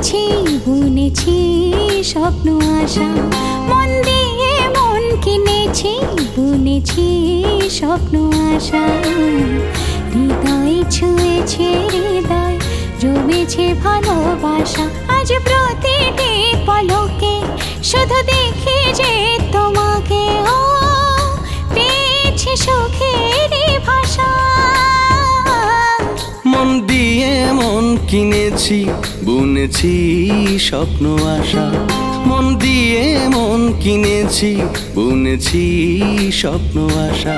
কিনেছি বুনেছি স্বপ্ন আশা, মন দিয়ে মন কিনেছি বুনেছি স্বপ্ন আশা। হৃদয় ছুঁয়েছে হৃদয়, জমেছে ভালোবাসা। আজ প্রতিটি পলকে শুধু দেখি যে তোমাকে, ও পেয়েছি সুখেরই ভাষা। মন দিয়ে মন কিনেছি বুনেছি স্বপ্ন আশা, মন দিয়ে মন কিনেছি বুনেছি স্বপ্ন আশা।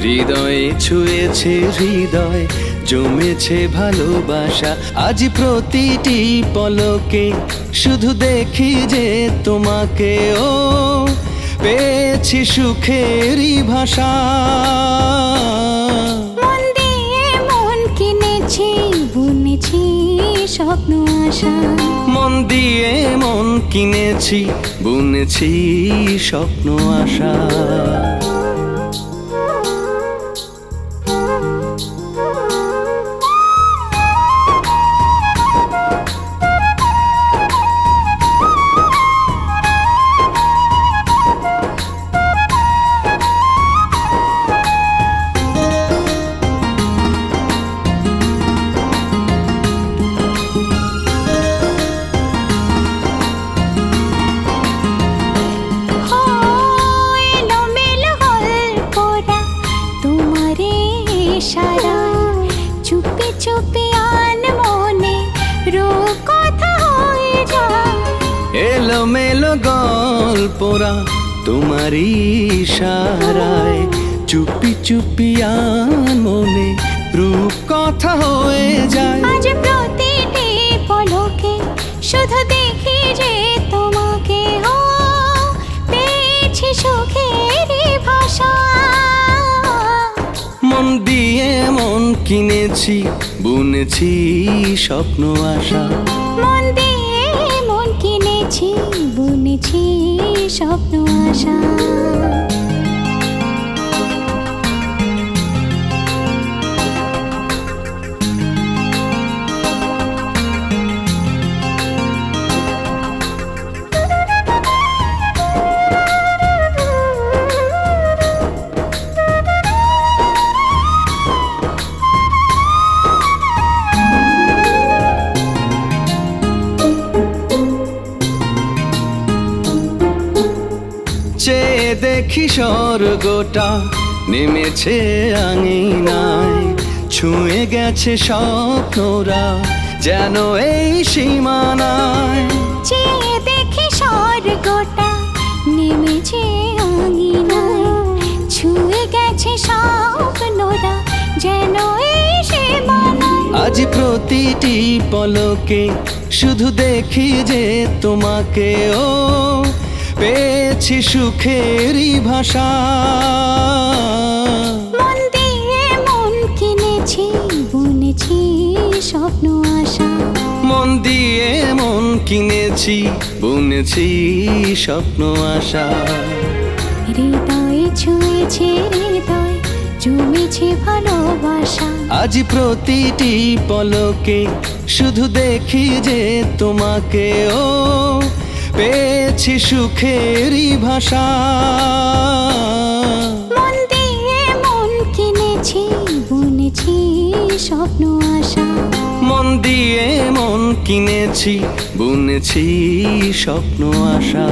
হৃদয়ে ছুঁয়েছে হৃদয়, জমেছে ভালোবাসা। আজ প্রতিটি পলকে শুধু দেখি যে তোমাকে, ও পেয়েছি সুখেরই ভাষা। মন দিয়ে মন কিনেছি বুনেছি স্বপ্ন আশা, মন দিয়ে মন কিনেছি বুনেছি স্বপ্ন আশা। চুপি চুপি আন মনে রূপ কথা হয়ে যায়। এলোমেলো গল্পরা তোমারই ইশারায়, চুপি চুপি আন মনে রূপ কথা হয়ে যায়। আজ প্রতিটি পলকে শুধু দেখি যে তোমাকে, ও পেয়েছি সুখেরই ভাষা। মন দিয়ে মন কিনেছি বুনেছি স্বপ্ন আশা, মন দিয়ে মন কিনেছি বুনেছি স্বপ্ন আশা। চেয়ে দেখি স্বর্গটা নেমেছে আঙিনায়, ছুঁয়ে গেছে স্বপ্নরা যেন এই সীমানায়। চেয়ে দেখি স্বর্গটা নেমেছে আঙিনায়, ছুঁয়ে গেছে স্বপ্নরা যেন এই সীমানায়। আজ প্রতিটি পলকে শুধু দেখি যে তোমাকে, ও পেয়েছি সুখেরই ভাষা। মন দিয়ে মন কিনেছি বুনেছি স্বপ্ন আশা, মন দিয়ে মন কিনেছি বুনেছি স্বপ্ন আশা। হৃদয় ছুঁয়েছে হৃদয়, জমেছে ভালোবাসা। আজ প্রতিটি পলকে শুধু দেখি যে তোমাকে, ও পেয়েছি সুখেরই ভাষা। মন দিয়ে মন কিনেছি বুনেছি স্বপ্ন আশা, মন দিয়ে মন কিনেছি বুনেছি স্বপ্ন আশা।